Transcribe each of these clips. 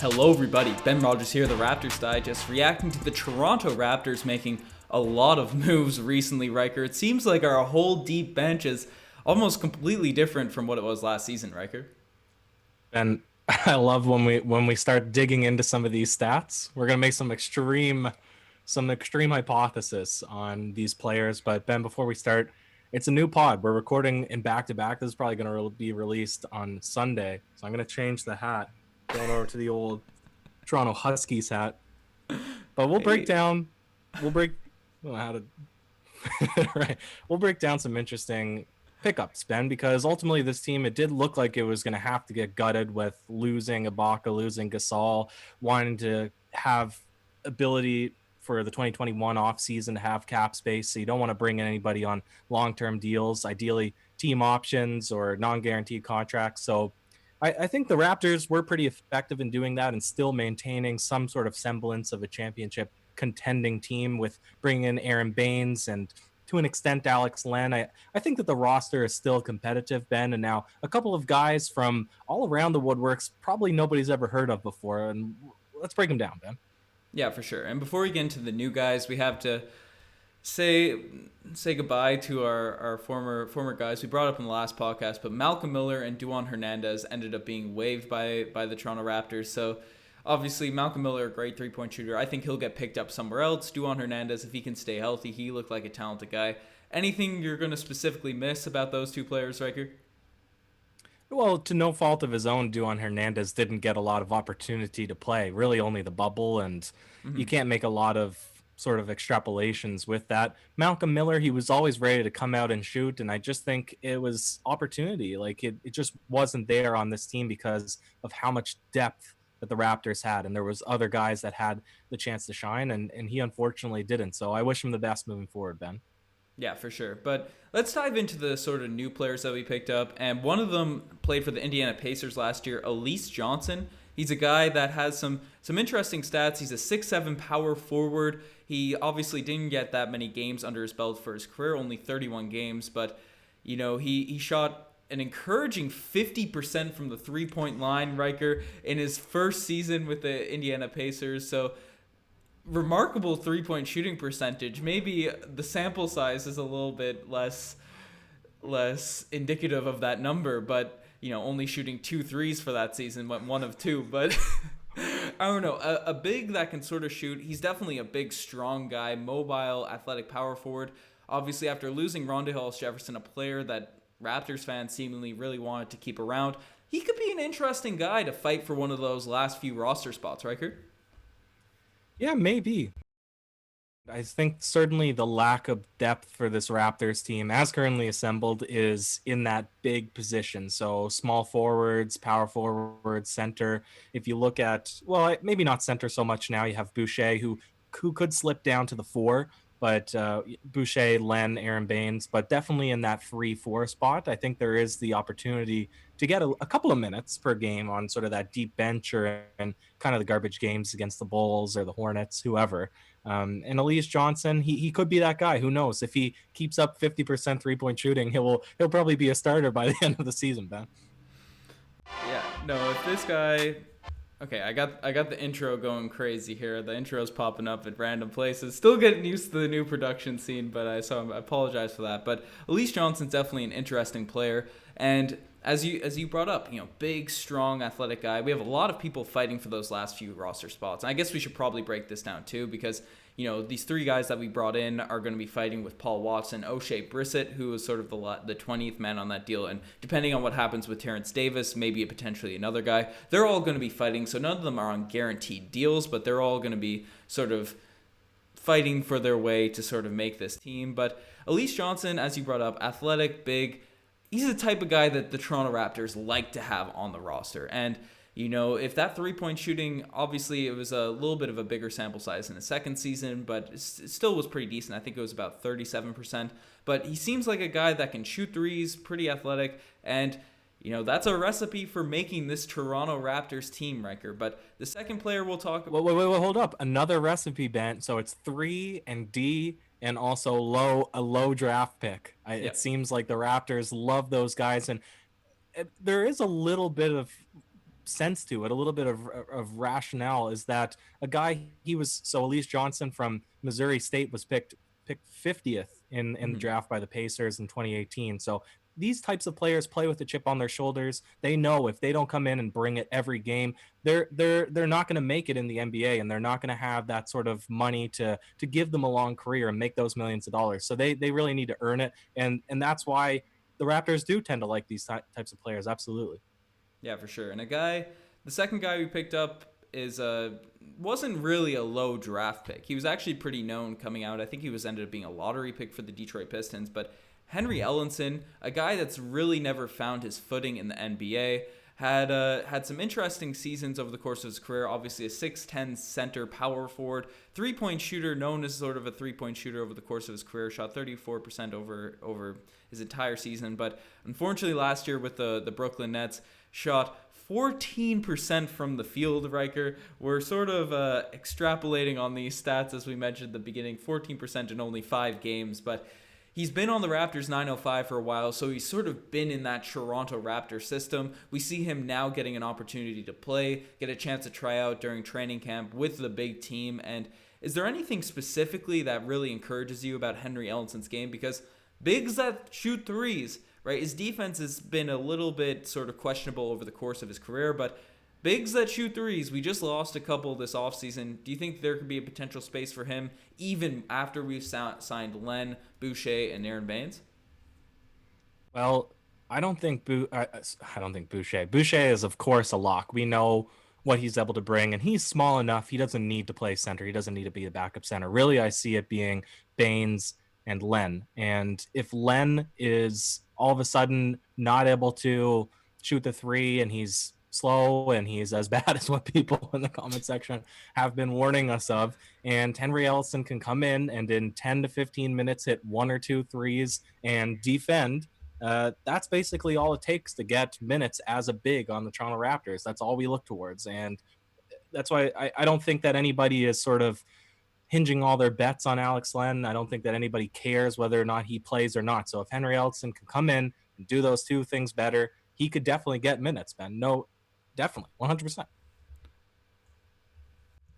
Hello, everybody. Ben Rogers here, the Raptors Digest, reacting to the Toronto Raptors making a lot of moves recently, Riker. It seems like our whole deep bench is almost completely different from what it was last season, Riker. And I love when we start digging into some of these stats. We're gonna make some extreme hypothesis on these players. But Ben, before we start, it's a new pod. We're recording in back to back. This is probably gonna be released on Sunday. So I'm gonna change the hat, going over to the old Toronto Huskies hat. But we'll break Hey, down. We'll break. I don't know how to right. We'll break down some interesting pickups, Ben, because ultimately this team, it did look like it was going to have to get gutted with losing Ibaka, losing Gasol, wanting to have ability for the 2021 offseason to have cap space. So you don't want to bring in anybody on long-term deals, ideally team options or non-guaranteed contracts. So I think the Raptors were pretty effective in doing that and still maintaining some sort of semblance of a championship contending team with bringing in Aaron Baines and to an extent Alex Len. I think that the roster is still competitive, Ben, and now a couple of guys from all around the woodworks probably nobody's ever heard of before. And let's break them down, Ben. yeah, for sure. And before we get into the new guys, we have to say say goodbye to our former guys we brought up in the last podcast. But Malcolm Miller and Duan Hernandez ended up being waived by the Toronto Raptors. So obviously Malcolm Miller, a great 3-point shooter. I think he'll get picked up somewhere else. Duan Hernandez, if he can stay healthy, he looked like a talented guy. Anything you're going to specifically miss about those two players, Riker? Well, to no fault of his own, Duan Hernandez didn't get a lot of opportunity to play, really only the bubble, and you Mm-hmm. can't make a lot of sort of extrapolations with that. Malcolm Miller, he was always ready to come out and shoot, and I just think it was opportunity. Like it just wasn't there on this team because of how much depth that the Raptors had, and there was other guys that had the chance to shine, and he unfortunately didn't. So I wish him the best moving forward, Ben. Yeah, for sure. But let's dive into the sort of new players that we picked up. And one of them played for the Indiana Pacers last year, Elise Johnson. He's a guy that has some interesting stats. He's a 6'7" power forward. He obviously didn't get that many games under his belt for his career, only 31 games, but he shot an encouraging 50% from the three-point line, Riker, in his first season with the Indiana Pacers. So remarkable three-point shooting percentage. Maybe the sample size is a little bit less indicative of that number, but only shooting two threes for that season, went one of two. But I don't know, a big that can sort of shoot. He's definitely a big, strong guy, mobile, athletic power forward. Obviously, after losing Rondae Hollis Jefferson, a player that Raptors fans seemingly really wanted to keep around, he could be an interesting guy to fight for one of those last few roster spots, Riker. Yeah, maybe. I think certainly the lack of depth for this Raptors team, as currently assembled, is in that big position. So small forwards, power forwards, center. If you look at, well, maybe not center so much now. You have Boucher, who could slip down to the four, but Boucher, Len, Aaron Baines, but definitely in that 3-4 spot. I think there is the opportunity to get a couple of minutes per game on sort of that deep bench or in kind of the garbage games against the Bulls or the Hornets, whoever. And Elise Johnson, he could be that guy. Who knows? If he keeps up 50% 3-point shooting, he'll probably be a starter by the end of the season, Ben. Yeah, no, if this guy. Okay, I got the intro going crazy here. The intro's popping up at random places. Still getting used to the new production scene, but I apologize for that. But Elise Johnson's definitely an interesting player, and as you brought up, big, strong, athletic guy. We have a lot of people fighting for those last few roster spots. And I guess we should probably break this down too, because these three guys that we brought in are going to be fighting with Paul Watson, O'Shea Brissett, who is sort of the 20th man on that deal, and depending on what happens with Terrence Davis, maybe potentially another guy, they're all going to be fighting. So none of them are on guaranteed deals, but they're all going to be sort of fighting for their way to sort of make this team. But Elise Johnson, as you brought up, athletic, big, he's the type of guy that the Toronto Raptors like to have on the roster. And if that three-point shooting, obviously it was a little bit of a bigger sample size in the second season, but it still was pretty decent. I think it was about 37%. But he seems like a guy that can shoot threes, pretty athletic, and that's a recipe for making this Toronto Raptors team, Riker. But the second player we'll talk about. Wait, hold up. Another recipe, Ben. So it's 3 and D and also a low draft pick. Yeah. It seems like the Raptors love those guys, and there is a little bit of sense to it, a little bit of rationale, is that a guy he was so Elise Johnson from Missouri State was picked 50th in the Mhm. draft by the Pacers in 2018. So these types of players play with a chip on their shoulders. They know if they don't come in and bring it every game, they're not going to make it in the NBA, and they're not going to have that sort of money to give them a long career and make those millions of dollars. So they really need to earn it, and that's why the Raptors do tend to like these types of players. Absolutely. Yeah, for sure. And the second guy we picked up is wasn't really a low draft pick. He was actually pretty known coming out. I think he was ended up being a lottery pick for the Detroit Pistons, but Henry Ellison, a guy that's really never found his footing in the NBA, had some interesting seasons over the course of his career. Obviously, a 6'10" center power forward, 3-point shooter, known as sort of a 3-point shooter over the course of his career. Shot 34% over his entire season, but unfortunately, last year with the Brooklyn Nets, shot 14% from the field, Riker. We're sort of extrapolating on these stats as we mentioned at the beginning, 14% in only 5 games, but he's been on the Raptors 905 for a while, so he's sort of been in that Toronto Raptors system. We see him now getting an opportunity to play, get a chance to try out during training camp with the big team. And is there anything specifically that really encourages you about Henry Ellison's game? Because bigs that shoot threes, right? His defense has been a little bit sort of questionable over the course of his career, but bigs that shoot threes, we just lost a couple this offseason. Do you think there could be a potential space for him even after we've signed Len, Boucher, and Aaron Baines? Well, I don't think Boucher. Boucher is of course a lock. We know what he's able to bring, and he's small enough. He doesn't need to play center. He doesn't need to be a backup center. Really, I see it being Baines and Len. And if Len is all of a sudden not able to shoot the three, and he's slow and he's as bad as what people in the comment section have been warning us of, and Henry Ellison can come in 10 to 15 minutes hit one or two threes and defend, that's basically all it takes to get minutes as a big on the Toronto Raptors. That's all we look towards. And that's why I don't think that anybody is sort of hinging all their bets on Alex Len. I don't think that anybody cares whether or not he plays or not. So if Henry Ellison can come in and do those two things better, he could definitely get minutes, man. No, definitely, 100%.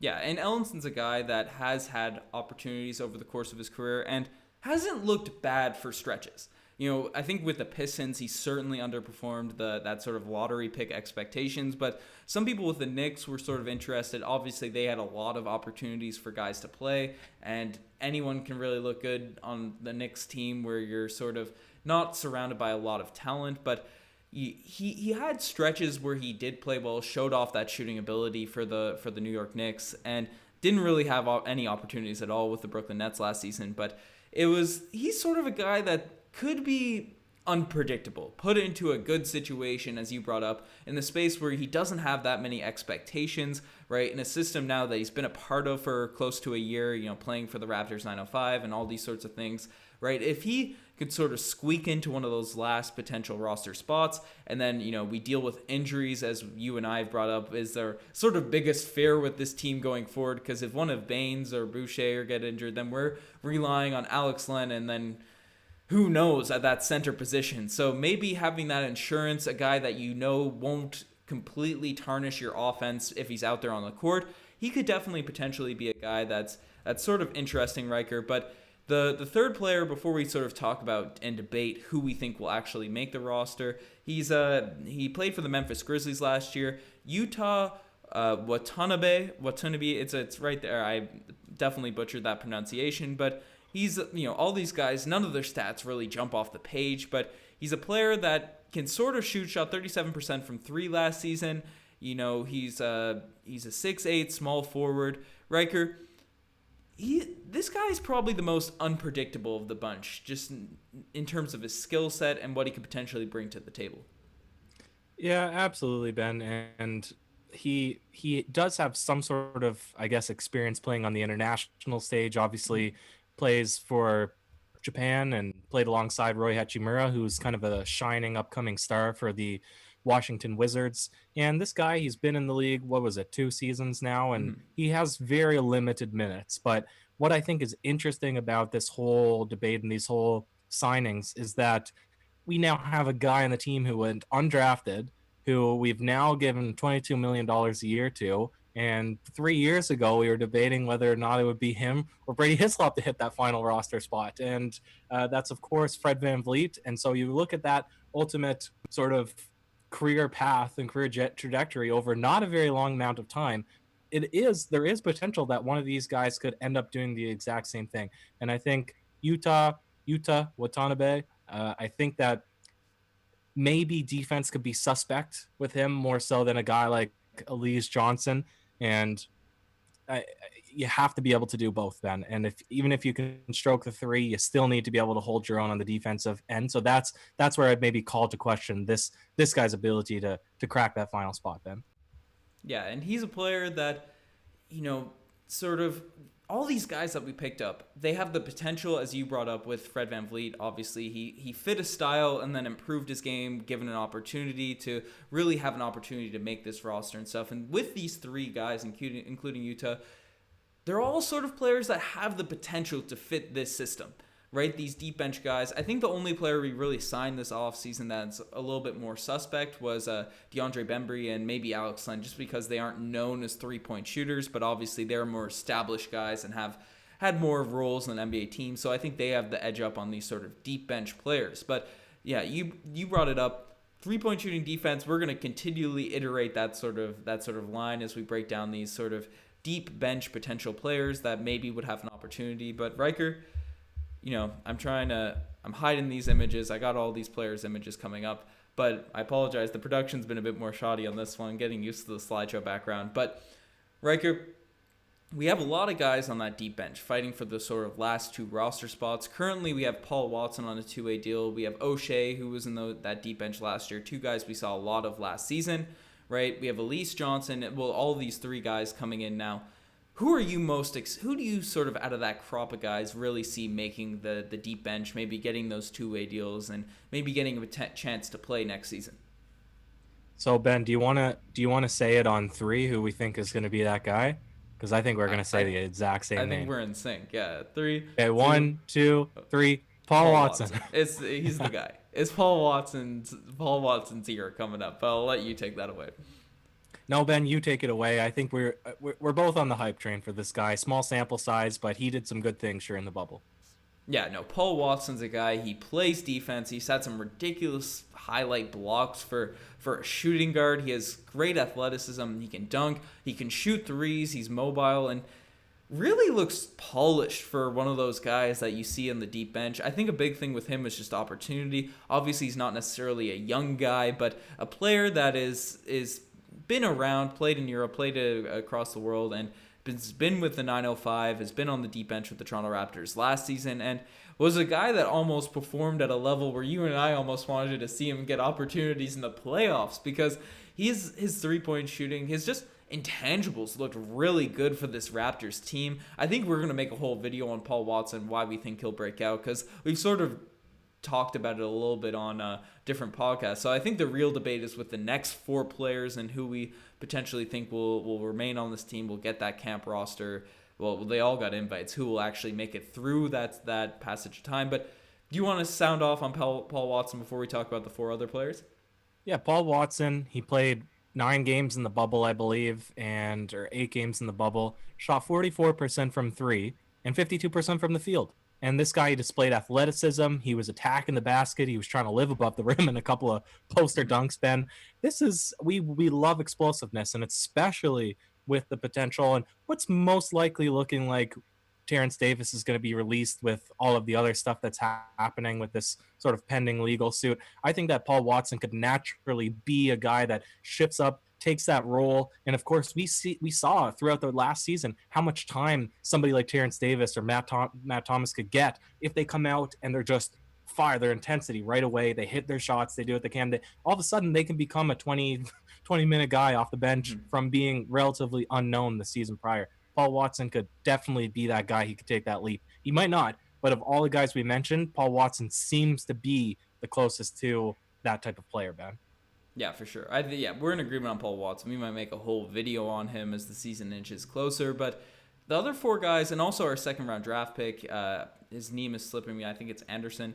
Yeah, and Ellison's a guy that has had opportunities over the course of his career and hasn't looked bad for stretches. I think with the Pistons, he certainly underperformed that sort of lottery pick expectations, but some people with the Knicks were sort of interested. Obviously, they had a lot of opportunities for guys to play, and anyone can really look good on the Knicks team where you're sort of not surrounded by a lot of talent, but he had stretches where he did play well, showed off that shooting ability for the New York Knicks, and didn't really have any opportunities at all with the Brooklyn Nets last season. But he's sort of a guy that could be unpredictable, put into a good situation, as you brought up, in the space where he doesn't have that many expectations, right? In a system now that he's been a part of for close to a year, playing for the Raptors 905 and all these sorts of things, right? If he could sort of squeak into one of those last potential roster spots, and then, we deal with injuries, as you and I have brought up, is their sort of biggest fear with this team going forward, because if one of Baines or Boucher get injured, then we're relying on Alex Len, and then who knows at that center position. So maybe having that insurance, a guy that won't completely tarnish your offense if he's out there on the court, he could definitely potentially be a guy that's sort of interesting, Riker. But the third player, before we sort of talk about and debate who we think will actually make the roster, he played for the Memphis Grizzlies last year. Utah Watanabe, it's right there. I definitely butchered that pronunciation, but he's, all these guys, none of their stats really jump off the page, but he's a player that can sort of shot 37% from three last season. He's a 6'8" small forward. Riker, this guy is probably the most unpredictable of the bunch, just in terms of his skill set and what he could potentially bring to the table. Yeah, absolutely, Ben. And he does have some sort of, I guess, experience playing on the international stage. Obviously, plays for Japan and played alongside Roy Hachimura, who's kind of a shining upcoming star for the Washington Wizards. And this guy, he's been in the league, what was it, 2 seasons now, and he has very limited minutes. But what I think is interesting about this whole debate and these whole signings is that we now have a guy on the team who went undrafted, who we've now given $22 million a year to. And 3 years ago, we were debating whether or not it would be him or Brady Hislop to hit that final roster spot. And that's, of course, Fred VanVleet. And so you look at that ultimate sort of career path and career trajectory over not a very long amount of time. There is potential that one of these guys could end up doing the exact same thing. And I think Yuta Watanabe, I think that maybe defense could be suspect with him more so than a guy like Elise Johnson. And you have to be able to do both, Ben. And even if you can stroke the three, you still need to be able to hold your own on the defensive end. So that's where I'd maybe call to question this guy's ability to crack that final spot, Ben. Yeah, and he's a player that, sort of all these guys that we picked up, they have the potential, as you brought up with Fred VanVleet. Obviously, he fit a style and then improved his game, given an opportunity to really have an opportunity to make this roster and stuff. And with these three guys, including Utah, they're all sort of players that have the potential to fit this system, right? These deep bench guys. I think the only player we really signed this offseason that's a little bit more suspect was DeAndre Bembry and maybe Ellison, just because they aren't known as three-point shooters, but obviously they're more established guys and have had more roles in an NBA team. So I think they have the edge up on these sort of deep bench players. But yeah, you brought it up. Three-point shooting defense, we're going to continually iterate that sort of line as we break down these sort of deep bench potential players that maybe would have an opportunity. But Ryker, I'm hiding these images. I got all these players' images coming up, but I apologize. The production's been a bit more shoddy on this one, getting used to the slideshow background. But Ryker, we have a lot of guys on that deep bench fighting for the sort of last two roster spots. Currently, we have Paul Watson on a two-way deal. We have O'Shea, who was in that deep bench last year. Two guys we saw a lot of last season, right? We have Elise Johnson. Well, all these three guys coming in now. Who do you sort of out of that crop of guys really see making the deep bench, maybe getting those two-way deals and maybe getting a chance to play next season? So Ben, do you want to say it on three who we think is going to be that guy? Because I think we're going to say the exact same name. I think we're in sync. Yeah, 3. Okay, 1, 2, 3. Paul Watson. He's the guy. It's Paul Watson's year coming up. But I'll let you take that away. No, Ben, you take it away. I think we're both on the hype train for this guy. Small sample size, but he did some good things during the bubble. Yeah, no, Paul Watson's a guy. He plays defense. He's had some ridiculous highlight blocks for a shooting guard. He has great athleticism. He can dunk. He can shoot threes. He's mobile and really looks polished for one of those guys that you see on the deep bench. I think a big thing with him is just opportunity. Obviously, he's not necessarily a young guy, but a player that is been around, played in Europe, played across the world, and has been with the 905, has been on the deep bench with the Toronto Raptors last season, and was a guy that almost performed at a level where you and I almost wanted to see him get opportunities in the playoffs, because his three-point shooting, his just intangibles looked really good for this Raptors team. I think we're going to make a whole video on Paul Watson, why we think he'll break out, because we've sort of talked about it a little bit on different podcasts. So I think the real debate is with the next 4 players and who we potentially think will remain on this team, will get that camp roster. Well, they all got invites. Who will actually make it through that passage of time? But do you want to sound off on Paul Watson before we talk about the 4 other players? Yeah, Paul Watson, he played 9 games in the bubble, I believe, or 8 games in the bubble, shot 44% from 3 and 52% from the field. And this guy displayed athleticism. He was attacking the basket. He was trying to live above the rim in a couple of poster dunks, Ben. We love explosiveness, and especially with the potential. And what's most likely looking like Terrence Davis is going to be released with all of the other stuff that's happening with this sort of pending legal suit. I think that Paul Watson could naturally be a guy that shifts up, takes that role. And of course, we saw throughout the last season how much time somebody like Terrence Davis or Matt Thomas could get if they come out and they're just fire their intensity right away. They hit their shots. They do what they can. All of a sudden, they can become a 20-minute guy off the bench from being relatively unknown the season prior. Paul Watson could definitely be that guy. He could take that leap. He might not, but of all the guys we mentioned, Paul Watson seems to be the closest to that type of player, Ben. Yeah, for sure. We're in agreement on Paul Watson. We might make a whole video on him as the season inches closer. But the other 4 guys, and also our second-round draft pick, his name is slipping me. I think it's Anderson.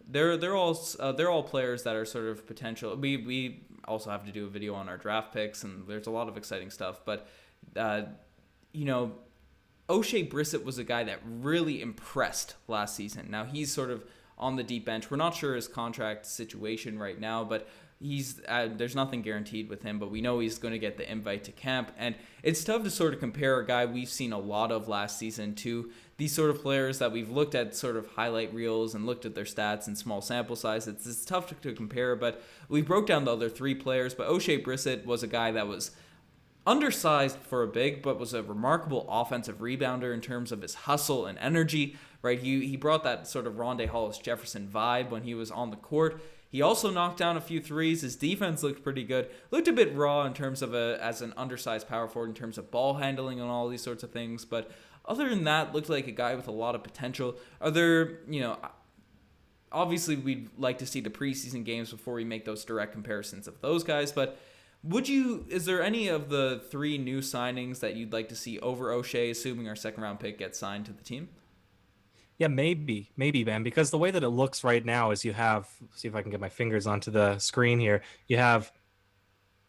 they're all players that are sort of potential. We also have to do a video on our draft picks, and there's a lot of exciting stuff. But uh, you know, O'Shea Brissett was a guy that really impressed last season. Now he's sort of on the deep bench. We're not sure his contract situation right now, but he's there's nothing guaranteed with him. But we know he's going to get the invite to camp, and it's tough to sort of compare a guy we've seen a lot of last season to these sort of players that we've looked at sort of highlight reels and looked at their stats in small sample size. It's tough to compare, but we broke down the other three players. But O'Shea Brissett was a guy that was undersized for a big, but was a remarkable offensive rebounder in terms of his hustle and energy, right? He brought that sort of Rondé Hollis-Jefferson vibe when he was on the court. He also knocked down a few threes. His defense looked pretty good. Looked a bit raw in terms of as an undersized power forward in terms of ball handling and all these sorts of things. But other than that, looked like a guy with a lot of potential. Are there, obviously we'd like to see the preseason games before we make those direct comparisons of those guys, but is there any of the three new signings that you'd like to see over O'Shea, assuming our second round pick gets signed to the team? Yeah, maybe, Ben, because the way that it looks right now is you have, see if I can get my fingers onto the screen here. You have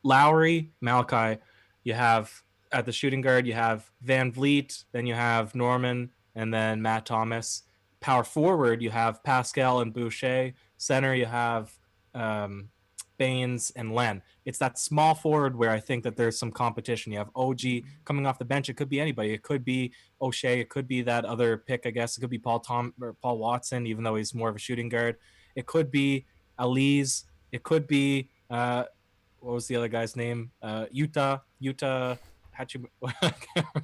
Lowry, Malachi, you have at the shooting guard, you have Van Vliet, then you have Norman, and then Matt Thomas. Power forward, you have Pascal and Boucher. Center, you have Baines and Len. It's that small forward where I think that there's some competition. You have OG coming off the bench. It could be anybody. It could be O'Shea. It could be that other pick, I guess. It could be Paul Watson, even though he's more of a shooting guard. It could be Elise. It could be what was the other guy's name? Utah. I can't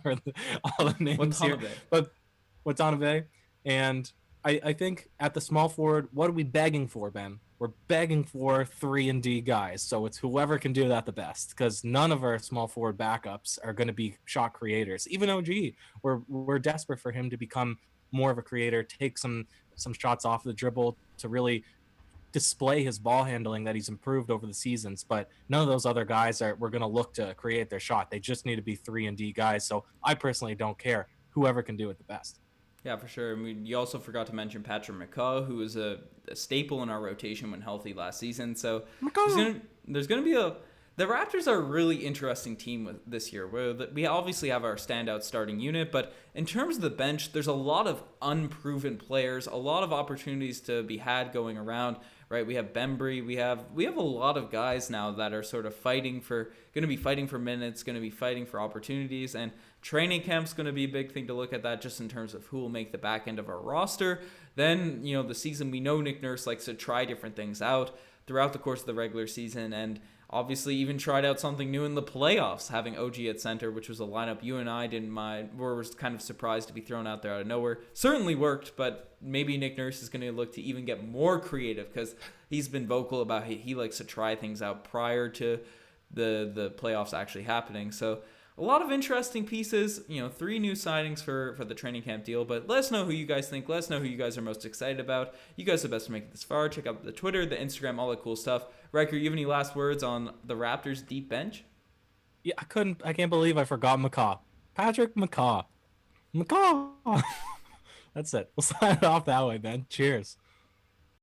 remember all the names here. But Watanabe. And I think at the small forward, what are we begging for, Ben? We're begging for 3-and-D guys. So it's whoever can do that the best, because none of our small forward backups are going to be shot creators. Even OG, we're desperate for him to become more of a creator, take some shots off the dribble to really display his ball handling that he's improved over the seasons. But none of those other guys we're going to look to create their shot. They just need to be 3-and-D guys. So I personally don't care. Whoever can do it the best. Yeah, for sure. I mean, you also forgot to mention Patrick McCaw, who was a staple in our rotation when healthy last season. So there's going to be the Raptors are a really interesting team this year. We obviously have our standout starting unit, but in terms of the bench, there's a lot of unproven players, a lot of opportunities to be had going around. Right, we have Bembry, we have a lot of guys now that are sort of going to be fighting for minutes, going to be fighting for opportunities, and training camp's going to be a big thing to look at that just in terms of who will make the back end of our roster. Then, the season, we know Nick Nurse likes to try different things out throughout the course of the regular season, and obviously even tried out something new in the playoffs, having OG at center, which was a lineup you and I didn't mind, or was kind of surprised to be thrown out there out of nowhere. Certainly worked, but maybe Nick Nurse is going to look to even get more creative, because he's been vocal about he likes to try things out prior to the playoffs actually happening. So a lot of interesting pieces, 3 new signings for the training camp deal. But let us know who you guys think. Let us know who you guys are most excited about. You guys are the best to make it this far. Check out the Twitter, the Instagram, all that cool stuff. Ryker, you have any last words on the Raptors' deep bench? Yeah, I can't believe I forgot McCaw. Patrick McCaw. That's it. We'll sign it off that way, Ben. Cheers.